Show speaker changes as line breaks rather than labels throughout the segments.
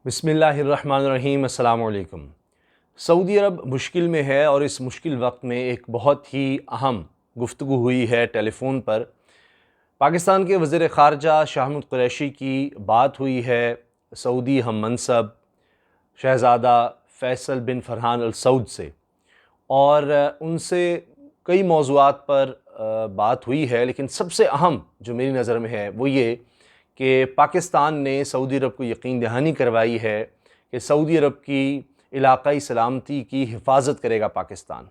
بسم اللہ الرحمن الرحیم۔ السلام علیکم۔ سعودی عرب مشکل میں ہے اور اس مشکل وقت میں ایک بہت ہی اہم گفتگو ہوئی ہے ٹیلی فون پر۔ پاکستان کے وزیر خارجہ شاہ محمود قریشی کی بات ہوئی ہے سعودی ہم منصب شہزادہ فیصل بن فرحان ال سعود سے، اور ان سے کئی موضوعات پر بات ہوئی ہے، لیکن سب سے اہم جو میری نظر میں ہے وہ یہ کہ پاکستان نے سعودی عرب کو یقین دہانی کروائی ہے کہ سعودی عرب کی علاقائی سلامتی کی حفاظت کرے گا پاکستان۔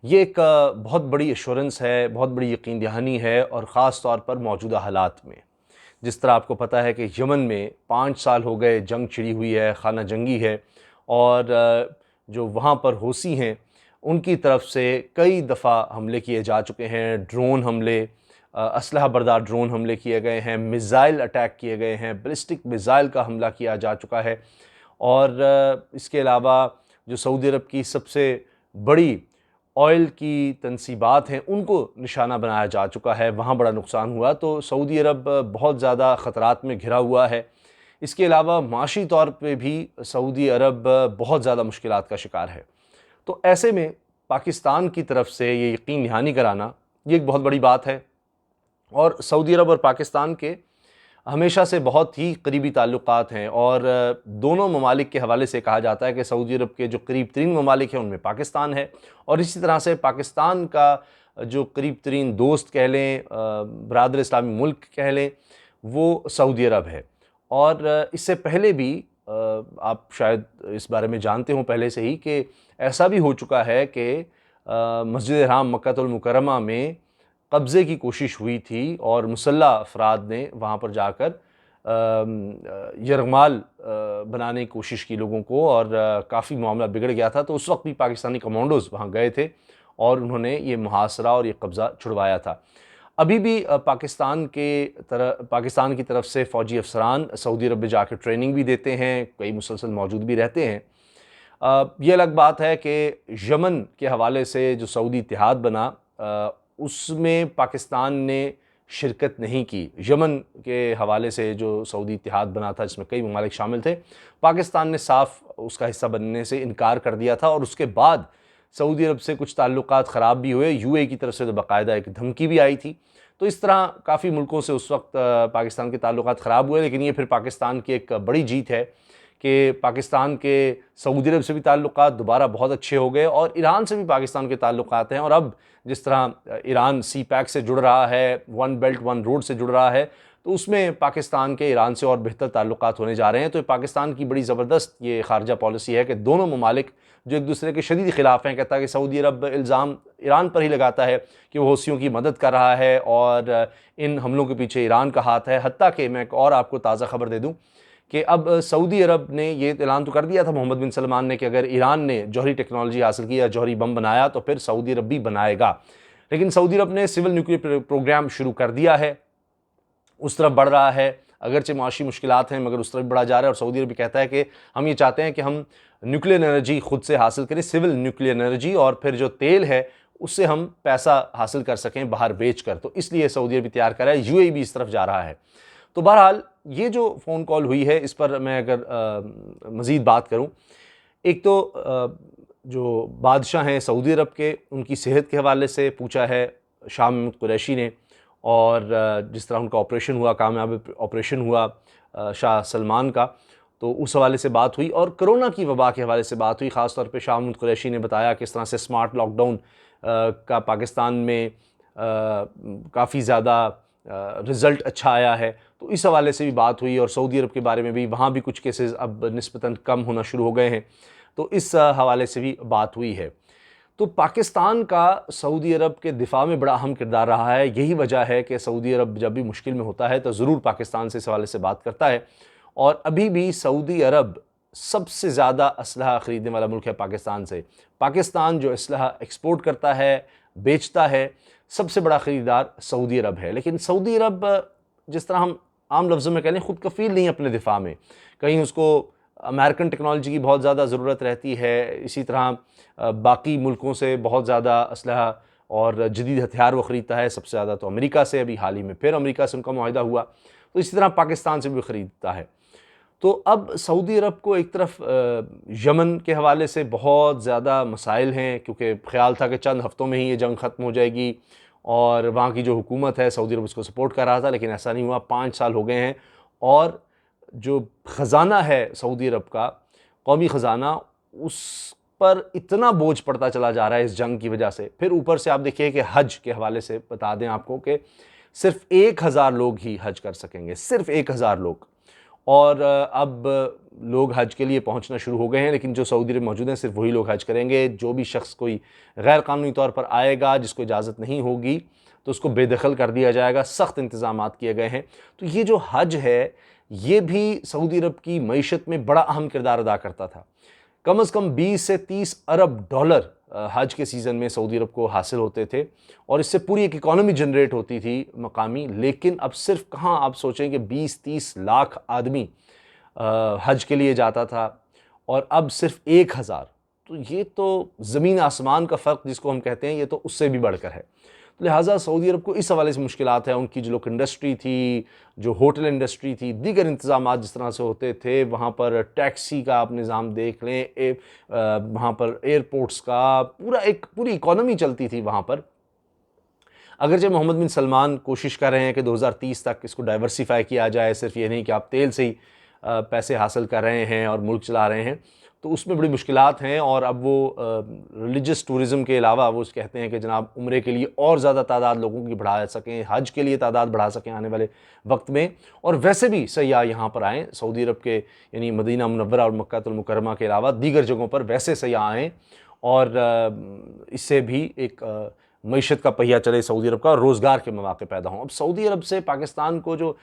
یہ ایک بہت بڑی ایشورنس ہے، بہت بڑی یقین دہانی ہے، اور خاص طور پر موجودہ حالات میں جس طرح آپ کو پتہ ہے کہ یمن میں 5 سال ہو گئے جنگ چھڑی ہوئی ہے، خانہ جنگی ہے، اور جو وہاں پر حوثی ہیں ان کی طرف سے کئی دفعہ حملے کیے جا چکے ہیں، ڈرون حملے، اسلحہ بردار ڈرون حملے کیے گئے ہیں، میزائل اٹیک کیے گئے ہیں، بیلسٹک میزائل کا حملہ کیا جا چکا ہے، اور اس کے علاوہ جو سعودی عرب کی سب سے بڑی آئل کی تنصیبات ہیں ان کو نشانہ بنایا جا چکا ہے، وہاں بڑا نقصان ہوا۔ تو سعودی عرب بہت زیادہ خطرات میں گھرا ہوا ہے۔ اس کے علاوہ معاشی طور پہ بھی سعودی عرب بہت زیادہ مشکلات کا شکار ہے۔ تو ایسے میں پاکستان کی طرف سے یہ یقین دہانی کرانا یہ ایک بہت بڑی بات ہے، اور سعودی عرب اور پاکستان کے ہمیشہ سے بہت ہی قریبی تعلقات ہیں، اور دونوں ممالک کے حوالے سے کہا جاتا ہے کہ سعودی عرب کے جو قریب ترین ممالک ہیں ان میں پاکستان ہے، اور اسی طرح سے پاکستان کا جو قریب ترین دوست کہہ لیں، برادر اسلامی ملک کہہ لیں، وہ سعودی عرب ہے۔ اور اس سے پہلے بھی آپ شاید اس بارے میں جانتے ہوں پہلے سے ہی کہ ایسا بھی ہو چکا ہے کہ مسجد حرام مکہ المکرمہ میں قبضے کی کوشش ہوئی تھی، اور مسلح افراد نے وہاں پر جا کر یرغمال بنانے کی کوشش کی لوگوں کو، اور کافی معاملہ بگڑ گیا تھا۔ تو اس وقت بھی پاکستانی کمانڈوز وہاں گئے تھے اور انہوں نے یہ محاصرہ اور یہ قبضہ چھڑوایا تھا۔ ابھی بھی پاکستان کی طرف سے فوجی افسران سعودی عرب میں جا کے ٹریننگ بھی دیتے ہیں، کئی مسلسل موجود بھی رہتے ہیں۔ یہ الگ بات ہے کہ یمن کے حوالے سے جو سعودی اتحاد بنا اس میں پاکستان نے شرکت نہیں کی۔ یمن کے حوالے سے جو سعودی اتحاد بنا تھا جس میں کئی ممالک شامل تھے، پاکستان نے صاف اس کا حصہ بننے سے انکار کر دیا تھا، اور اس کے بعد سعودی عرب سے کچھ تعلقات خراب بھی ہوئے، یو اے کی طرف سے تو باقاعدہ ایک دھمکی بھی آئی تھی۔ تو اس طرح کافی ملکوں سے اس وقت پاکستان کے تعلقات خراب ہوئے، لیکن یہ پھر پاکستان کی ایک بڑی جیت ہے کہ پاکستان کے سعودی عرب سے بھی تعلقات دوبارہ بہت اچھے ہو گئے، اور ایران سے بھی پاکستان کے تعلقات ہیں، اور اب جس طرح ایران سی پیک سے جڑ رہا ہے، ون بیلٹ ون روڈ سے جڑ رہا ہے، تو اس میں پاکستان کے ایران سے اور بہتر تعلقات ہونے جا رہے ہیں۔ تو پاکستان کی بڑی زبردست یہ خارجہ پالیسی ہے کہ دونوں ممالک جو ایک دوسرے کے شدید خلاف ہیں، کہتا ہے کہ سعودی عرب الزام ایران پر ہی لگاتا ہے کہ وہ حوثیوں کی مدد کر رہا ہے، اور ان حملوں کے پیچھے ایران کا ہاتھ ہے۔ حتیٰ کہ میں ایک اور آپ کو تازہ خبر دے دوں کہ اب سعودی عرب نے یہ اعلان تو کر دیا تھا محمد بن سلمان نے کہ اگر ایران نے جوہری ٹیکنالوجی حاصل کی یا جوہری بم بنایا تو پھر سعودی عرب بھی بنائے گا، لیکن سعودی عرب نے سول نیوکلیئر پروگرام شروع کر دیا ہے، اس طرف بڑھ رہا ہے، اگرچہ معاشی مشکلات ہیں مگر اس طرف بڑھا جا رہا ہے، اور سعودی عرب بھی کہتا ہے کہ ہم یہ چاہتے ہیں کہ ہم نیوکلیئر انرجی خود سے حاصل کریں، سول نیوکلیئر انرجی، اور پھر جو تیل ہے اس سے ہم پیسہ حاصل کر سکیں باہر بیچ کر۔ تو اس لیے سعودی عرب تیار کر رہا ہے، یو اے بھی اس طرف جا رہا ہے۔ تو بہرحال یہ جو فون کال ہوئی ہے اس پر میں اگر مزید بات کروں، ایک تو جو بادشاہ ہیں سعودی عرب کے، ان کی صحت کے حوالے سے پوچھا ہے شاہ محمود قریشی نے، اور جس طرح ان کا آپریشن ہوا، کامیاب آپریشن ہوا شاہ سلمان کا، تو اس حوالے سے بات ہوئی، اور کرونا کی وبا کے حوالے سے بات ہوئی۔ خاص طور پہ شاہ محمود قریشی نے بتایا کہ اس طرح سے اسمارٹ لاک ڈاؤن کا پاکستان میں کافی زیادہ رزلٹ اچھا آیا ہے، تو اس حوالے سے بھی بات ہوئی، اور سعودی عرب کے بارے میں بھی وہاں بھی کچھ کیسز اب نسبتاً کم ہونا شروع ہو گئے ہیں، تو اس حوالے سے بھی بات ہوئی ہے۔ تو پاکستان کا سعودی عرب کے دفاع میں بڑا اہم کردار رہا ہے، یہی وجہ ہے کہ سعودی عرب جب بھی مشکل میں ہوتا ہے تو ضرور پاکستان سے اس حوالے سے بات کرتا ہے، اور ابھی بھی سعودی عرب سب سے زیادہ اسلحہ خریدنے والا ملک ہے پاکستان سے۔ پاکستان جو اسلحہ ایکسپورٹ کرتا ہے، بیچتا ہے، سب سے بڑا خریدار سعودی عرب ہے، لیکن سعودی عرب جس طرح ہم عام لفظوں میں کہہ لیں خود کفیل نہیں اپنے دفاع میں، کہیں اس کو امریکن ٹیکنالوجی کی بہت زیادہ ضرورت رہتی ہے، اسی طرح باقی ملکوں سے بہت زیادہ اسلحہ اور جدید ہتھیار وہ خریدتا ہے، سب سے زیادہ تو امریکہ سے، ابھی حال ہی میں پھر امریکہ سے ان کا معاہدہ ہوا، تو اسی طرح پاکستان سے بھی خریدتا ہے۔ تو اب سعودی عرب کو ایک طرف یمن کے حوالے سے بہت زیادہ مسائل ہیں، کیونکہ خیال تھا کہ چند ہفتوں میں ہی یہ جنگ ختم ہو جائے گی اور وہاں کی جو حکومت ہے سعودی عرب اس کو سپورٹ کر رہا تھا، لیکن ایسا نہیں ہوا۔ 5 سال ہو گئے ہیں اور جو خزانہ ہے سعودی عرب کا، قومی خزانہ، اس پر اتنا بوجھ پڑتا چلا جا رہا ہے اس جنگ کی وجہ سے۔ پھر اوپر سے آپ دیکھیے کہ حج کے حوالے سے بتا دیں آپ کو کہ صرف 1000 لوگ ہی حج کر سکیں گے، صرف 1000 لوگ، اور اب لوگ حج کے لیے پہنچنا شروع ہو گئے ہیں، لیکن جو سعودی عرب موجود ہیں صرف وہی لوگ حج کریں گے۔ جو بھی شخص کوئی غیر قانونی طور پر آئے گا، جس کو اجازت نہیں ہوگی، تو اس کو بے دخل کر دیا جائے گا۔ سخت انتظامات کیے گئے ہیں۔ تو یہ جو حج ہے یہ بھی سعودی عرب کی معیشت میں بڑا اہم کردار ادا کرتا تھا۔ کم از کم 20 سے 30 ارب ڈالر حج کے سیزن میں سعودی عرب کو حاصل ہوتے تھے، اور اس سے پوری ایک اکانومی جنریٹ ہوتی تھی مقامی۔ لیکن اب صرف کہاں آپ سوچیں کہ 20-30 لاکھ آدمی حج کے لیے جاتا تھا، اور اب صرف 1000۔ تو یہ تو زمین آسمان کا فرق جس کو ہم کہتے ہیں، یہ تو اس سے بھی بڑھ کر ہے۔ لہٰذا سعودی عرب کو اس حوالے سے مشکلات ہیں۔ ان کی جو لوک انڈسٹری تھی، جو ہوٹل انڈسٹری تھی، دیگر انتظامات جس طرح سے ہوتے تھے، وہاں پر ٹیکسی کا آپ نظام دیکھ لیں، وہاں پر ایئرپورٹس کا پوری اکانومی چلتی تھی وہاں پر۔ اگرچہ محمد بن سلمان کوشش کر رہے ہیں کہ 2030 تک اس کو ڈائیورسیفائی کیا جائے، صرف یہ نہیں کہ آپ تیل سے ہی پیسے حاصل کر رہے ہیں اور ملک چلا رہے ہیں، تو اس میں بڑی مشکلات ہیں۔ اور اب وہ ریلیجس ٹورزم کے علاوہ وہ کہتے ہیں کہ جناب عمرے کے لیے اور زیادہ تعداد لوگوں کی بڑھا سکیں، حج کے لیے تعداد بڑھا سکیں آنے والے وقت میں، اور ویسے بھی سیاح یہاں پر آئیں سعودی عرب کے، یعنی مدینہ منورہ اور مکہ المکرمہ کے علاوہ دیگر جگہوں پر ویسے سیاح آئیں، اور اس سے بھی ایک معیشت کا پہیہ چلے سعودی عرب کا، اور روزگار کے مواقع پیدا ہوں۔ اب سعودی عرب سے پاکستان کو جو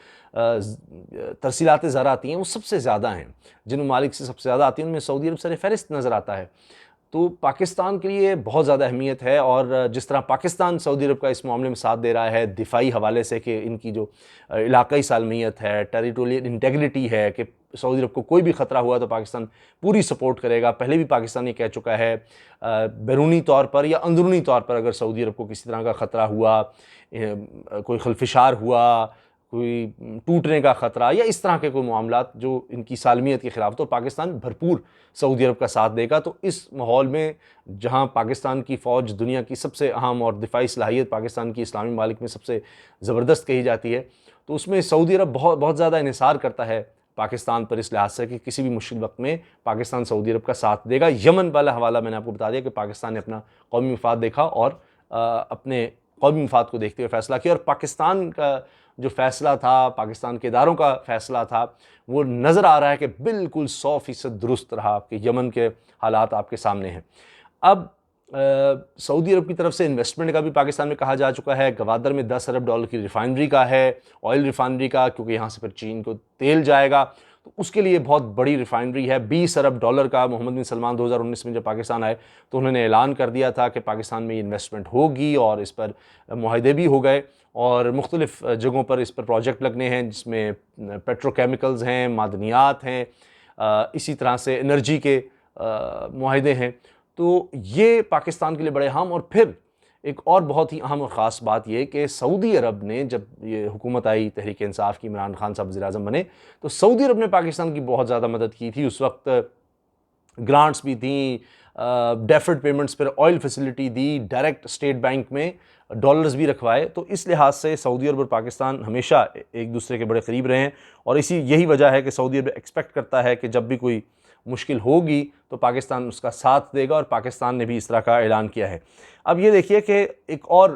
ترسیلات زرع آتی ہیں وہ سب سے زیادہ ہیں، جن ممالک سے سب سے زیادہ آتی ہیں ان میں سعودی عرب سر فہرست نظر آتا ہے۔ تو پاکستان کے لیے بہت زیادہ اہمیت ہے، اور جس طرح پاکستان سعودی عرب کا اس معاملے میں ساتھ دے رہا ہے دفاعی حوالے سے، کہ ان کی جو علاقائی سالمیت ہے، ٹیریٹوریل انٹیگریٹی ہے، کہ سعودی عرب کو کوئی بھی خطرہ ہوا تو پاکستان پوری سپورٹ کرے گا۔ پہلے بھی پاکستان یہ کہہ چکا ہے، بیرونی طور پر یا اندرونی طور پر اگر سعودی عرب کو کسی طرح کا خطرہ ہوا، کوئی خلفشار ہوا، کوئی ٹوٹنے کا خطرہ یا اس طرح کے کوئی معاملات جو ان کی سالمیت کے خلاف، تو پاکستان بھرپور سعودی عرب کا ساتھ دے گا۔ تو اس ماحول میں جہاں پاکستان کی فوج دنیا کی سب سے اہم اور دفاعی صلاحیت پاکستان کی اسلامی ممالک میں سب سے زبردست کہی جاتی ہے، تو اس میں سعودی عرب بہت زیادہ انحصار کرتا ہے پاکستان پر، اس لحاظ سے کہ کسی بھی مشکل وقت میں پاکستان سعودی عرب کا ساتھ دے گا۔ یمن والا حوالہ میں نے آپ کو بتا دیا کہ پاکستان نے اپنا قومی مفاد دیکھا اور اپنے قومی مفاد کو دیکھتے ہوئے فیصلہ کیا، اور پاکستان کا جو فیصلہ تھا، پاکستان کے اداروں کا فیصلہ تھا، وہ نظر آ رہا ہے کہ بالکل 100% درست رہا، کہ یمن کے حالات آپ کے سامنے ہیں۔ اب سعودی عرب کی طرف سے انویسٹمنٹ کا بھی پاکستان میں کہا جا چکا ہے۔ گوادر میں 10 ارب ڈالر کی ریفائنری کا ہے، آئل ریفائنری کا، کیونکہ یہاں سے پھر چین کو تیل جائے گا، تو اس کے لیے بہت بڑی ریفائنری ہے۔ 20 ارب ڈالر کا محمد بن سلمان 2019 میں جب پاکستان آئے تو انہوں نے اعلان کر دیا تھا کہ پاکستان میں یہ انویسٹمنٹ ہوگی، اور اس پر معاہدے بھی ہو گئے، اور مختلف جگہوں پر اس پر پروجیکٹ لگنے ہیں، جس میں پیٹرو کیمیکلز ہیں، معدنیات ہیں، اسی طرح سے انرجی کے معاہدے ہیں۔ تو یہ پاکستان کے لیے بڑے اہم، اور پھر ایک اور بہت ہی اہم اور خاص بات یہ کہ سعودی عرب نے جب یہ حکومت آئی تحریک انصاف کی، عمران خان صاحب وزیر اعظم بنے، تو سعودی عرب نے پاکستان کی بہت زیادہ مدد کی تھی۔ اس وقت گرانٹس بھی تھیں، ڈیفرڈ پیمنٹس پر آئل فیسلٹی دی، ڈائریکٹ اسٹیٹ بینک میں ڈالرز بھی رکھوائے۔ تو اس لحاظ سے سعودی عرب اور پاکستان ہمیشہ ایک دوسرے کے بڑے قریب رہے ہیں، اور یہی وجہ ہے کہ سعودی عرب ایکسپیکٹ کرتا ہے کہ جب بھی کوئی مشکل ہوگی تو پاکستان اس کا ساتھ دے گا، اور پاکستان نے بھی اس طرح کا اعلان کیا ہے۔ اب یہ دیکھیے کہ ایک اور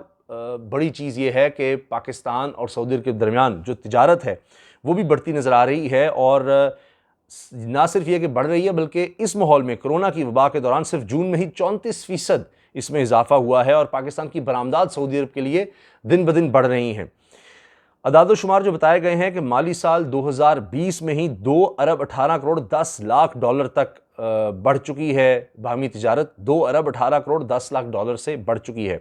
بڑی چیز یہ ہے کہ پاکستان اور سعودی عرب کے درمیان جو تجارت ہے وہ بھی بڑھتی نظر آ رہی ہے، اور نہ صرف یہ کہ بڑھ رہی ہے بلکہ اس ماحول میں کرونا کی وبا کے دوران صرف جون میں ہی 34% اس میں اضافہ ہوا ہے، اور پاکستان کی برآمدات سعودی عرب کے لیے دن بدن بڑھ رہی ہیں۔ اعداد و شمار جو بتائے گئے ہیں کہ مالی سال 2020 میں ہی 2 ارب 18 کروڑ 10 لاکھ ڈالر تک بڑھ چکی ہے باہمی تجارت، 2 ارب 18 کروڑ 10 لاکھ ڈالر سے بڑھ چکی ہے۔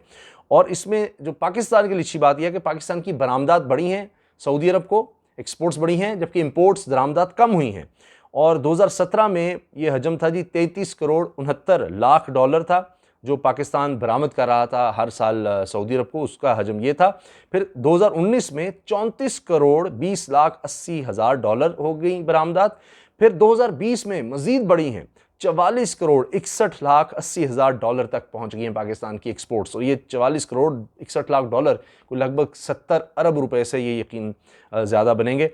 اور اس میں جو پاکستان کے لیے اچھی بات یہ ہے کہ پاکستان کی برآمدات بڑھی ہیں، سعودی عرب کو ایکسپورٹس بڑھی ہیں، جبکہ امپورٹس درآمدات کم ہوئی ہیں۔ اور 2017 میں یہ حجم تھا 33 کروڑ 69 لاکھ ڈالر تھا، جو پاکستان برآمد کر رہا تھا ہر سال سعودی عرب کو، اس کا حجم یہ تھا۔ پھر 2019 میں 34 کروڑ 20 لاکھ 80 ہزار ڈالر ہو گئی برآمدات۔ پھر 2020 میں مزید بڑی ہیں، 44 کروڑ 61 لاکھ 80 ہزار ڈالر تک پہنچ گئی ہیں پاکستان کی ایکسپورٹس، اور یہ 44 کروڑ 61 لاکھ ڈالر کو لگ بھگ 70 ارب روپے سے یہ یقین زیادہ بنیں گے۔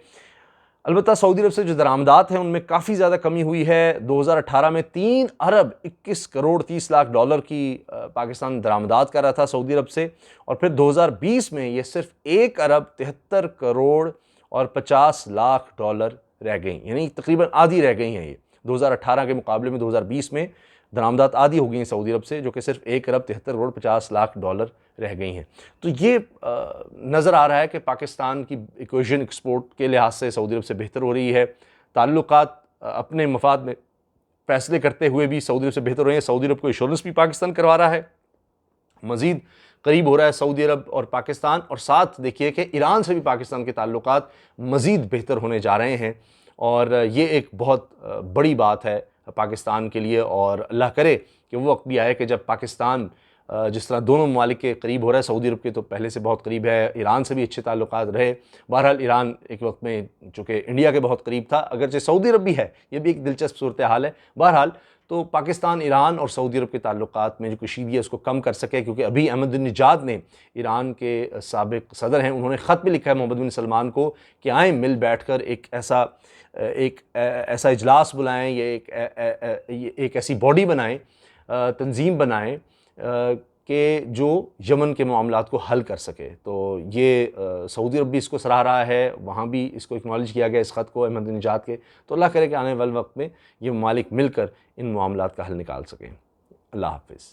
البتہ سعودی عرب سے جو درآمدات ہیں ان میں کافی زیادہ کمی ہوئی ہے۔ 2018 میں 3 ارب 21 کروڑ 30 لاکھ ڈالر کی پاکستان درآمدات کر رہا تھا سعودی عرب سے، اور پھر 2020 میں یہ صرف 1 ارب 73 کروڑ اور 50 لاکھ ڈالر رہ گئیں، یعنی تقریباً آدھی رہ گئی ہیں یہ 2018 کے مقابلے میں۔ 2020 میں درآمدات آدھی ہو گئی ہیں سعودی عرب سے، جو کہ صرف 1 ارب 73 کروڑ 50 لاکھ ڈالر رہ گئی ہیں۔ تو یہ نظر آ رہا ہے کہ پاکستان کی ایکویشن ایکسپورٹ کے لحاظ سے سعودی عرب سے بہتر ہو رہی ہے، تعلقات اپنے مفاد میں فیصلے کرتے ہوئے بھی سعودی عرب سے بہتر ہو رہے ہیں۔ سعودی عرب کو انشورنس بھی پاکستان کروا رہا ہے، مزید قریب ہو رہا ہے سعودی عرب اور پاکستان، اور ساتھ دیکھیے کہ ایران سے بھی پاکستان کے تعلقات مزید بہتر ہونے جا رہے ہیں، اور یہ ایک بہت بڑی بات ہے پاکستان کے لیے، اور اللہ کرے کہ وہ وقت بھی آئے کہ جب پاکستان جس طرح دونوں ممالک کے قریب ہو رہا ہے، سعودی عرب کے تو پہلے سے بہت قریب ہے، ایران سے بھی اچھے تعلقات رہے۔ بہرحال ایران ایک وقت میں چونکہ انڈیا کے بہت قریب تھا، اگرچہ سعودی عرب بھی ہے، یہ بھی ایک دلچسپ صورتحال ہے۔ بہرحال تو پاکستان ایران اور سعودی عرب کے تعلقات میں جو کشیدگی ہے اس کو کم کر سکے، کیونکہ ابھی احمد نژاد نے، ایران کے سابق صدر ہیں، انہوں نے خط بھی لکھا ہے محمد بن سلمان کو کہ آئیں مل بیٹھ کر ایک ایسا اجلاس بلائیں، یا ایک ایسی باڈی بنائیں، تنظیم بنائیں کہ جو یمن کے معاملات کو حل کر سکے۔ تو یہ سعودی عرب بھی اس کو سراہ رہا ہے، وہاں بھی اس کو اکنالج کیا گیا اس خط کو احمد نژاد کے۔ تو اللہ کرے کہ آنے والے وقت میں یہ ممالک مل کر ان معاملات کا حل نکال سکیں۔ اللہ حافظ۔